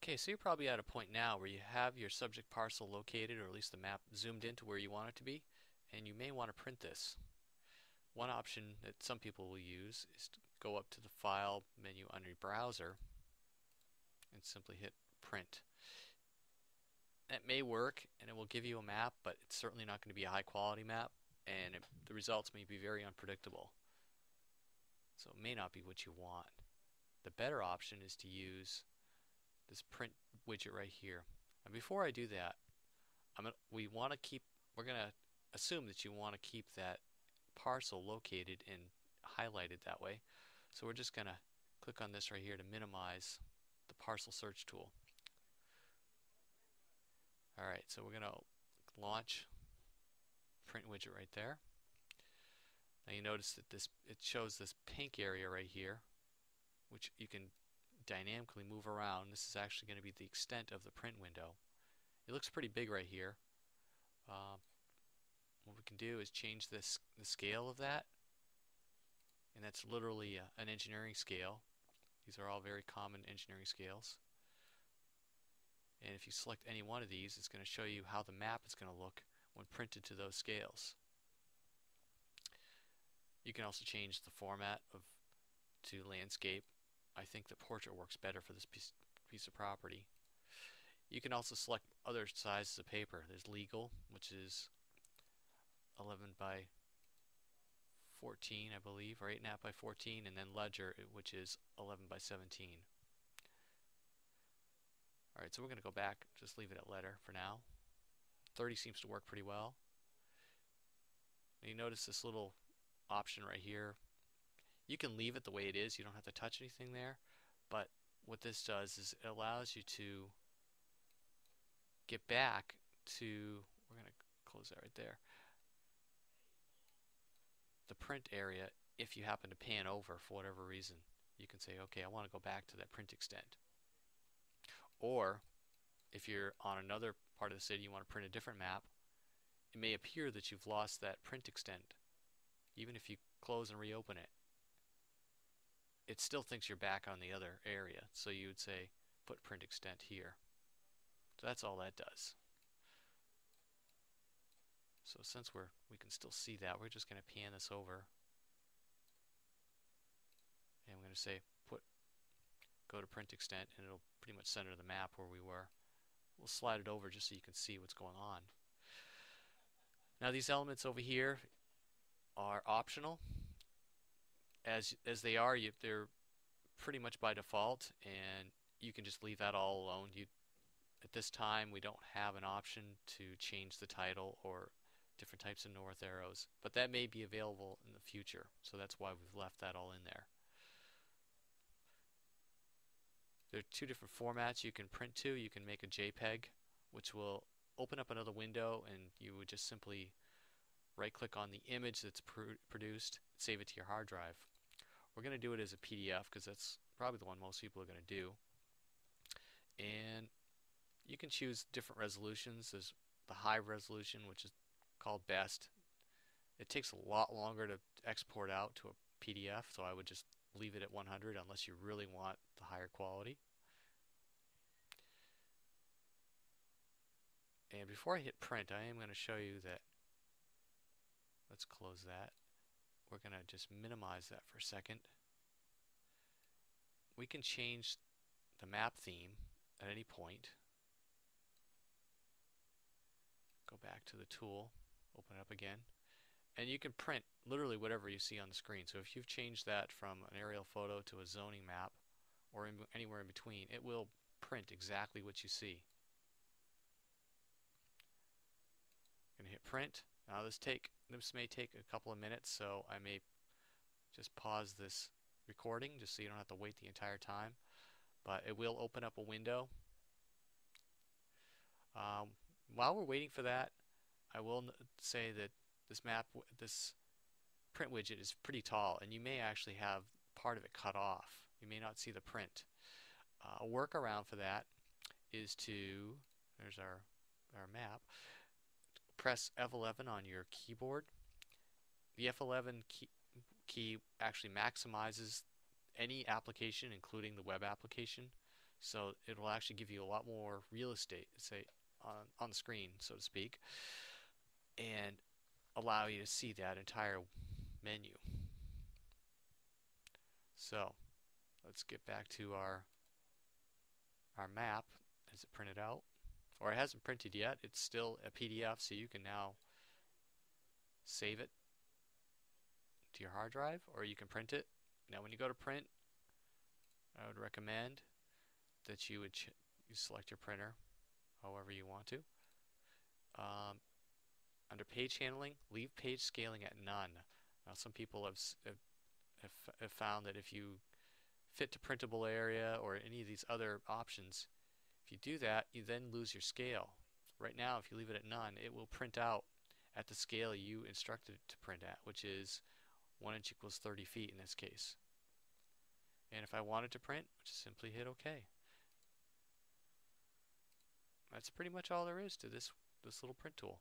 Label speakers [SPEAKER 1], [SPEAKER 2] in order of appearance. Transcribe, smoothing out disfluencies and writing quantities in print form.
[SPEAKER 1] Okay, so you're probably at a point now where you have your subject parcel located, or at least the map zoomed into where you want it to be, and you may want to print this. One option that some people will use is to go up to the File menu under your browser and simply hit Print. That may work, and it will give you a map, but it's certainly not going to be a high-quality map, and the results may be very unpredictable. So it may not be what you want. The better option is to use this print widget right here. And before I do that, we're going to assume that you want to keep that parcel located and highlighted that way. So we're just going to click on this right here to minimize the parcel search tool. Alright, so we're going to launch print widget right there. Now you notice that it shows this pink area right here, which you can dynamically move around. This is actually going to be the extent of the print window. It looks pretty big right here. What we can do is change the scale of that, and that's literally an engineering scale. These are all very common engineering scales. And if you select any one of these, it's going to show you how the map is going to look when printed to those scales. You can also change the format to landscape. I think the portrait works better for this piece of property. You can also select other sizes of paper. There's legal, which is 11 by 14, I believe, or 8.5 by 14, and then ledger, which is 11 by 17. Alright, so we're going to go back, just leave it at letter for now. 30 seems to work pretty well. And you notice this little option right here. You can leave it the way it is, you don't have to touch anything there, but what this does is it allows you to get back to, we're going to close that right there, the print area. If you happen to pan over for whatever reason, you can say, okay, I want to go back to that print extent. Or if you're on another part of the city, you want to print a different map, it may appear that you've lost that print extent. Even if you close and reopen it, it still thinks you're back on the other area. So you would say, put print extent here. So that's all that does. So since we can still see that, we're just going to pan this over. And I'm going to say, go to print extent, and it'll pretty much center the map where we were. We'll slide it over just so you can see what's going on. Now these elements over here are optional. As they are, they're pretty much by default, and you can just leave that all alone. At this time, we don't have an option to change the title or different types of north arrows, but that may be available in the future, so that's why we've left that all in there. There are two different formats you can print to. You can make a JPEG, which will open up another window, and you would just simply right-click on the image that's produced, save it to your hard drive. We're going to do it as a PDF because that's probably the one most people are going to do. And you can choose different resolutions. There's the high resolution, which is called best. It takes a lot longer to export out to a PDF, so I would just leave it at 100 unless you really want the higher quality. And before I hit print, I am going to show you that. Let's close that. We're going to just minimize that for a second. We can change the map theme at any point. Go back to the tool, open it up again, and you can print literally whatever you see on the screen. So if you've changed that from an aerial photo to a zoning map, or anywhere in between, it will print exactly what you see. I'm going to hit print. Now this may take a couple of minutes, so I may just pause this recording just so you don't have to wait the entire time. But it will open up a window. While we're waiting for that, I will say that this print widget is pretty tall, and you may actually have part of it cut off. You may not see the print. A workaround for that is to, there's our map, press F11 on your keyboard. The F11 key actually maximizes any application, including the web application. So it'll actually give you a lot more real estate, say, on the screen, so to speak, and allow you to see that entire menu. So let's get back to our map. Is it printed out? Or it hasn't printed yet. It's still a PDF, so you can now save it to your hard drive, or you can print it. Now when you go to print, I would recommend that you select your printer however you want to. Under page handling, leave page scaling at none. Now some people have found that if you fit to printable area or any of these other options, if you do that, you then lose your scale. Right now, if you leave it at none, it will print out at the scale you instructed it to print at, which is 1 inch equals 30 feet in this case. And if I wanted to print, just simply hit OK. That's pretty much all there is to this little print tool.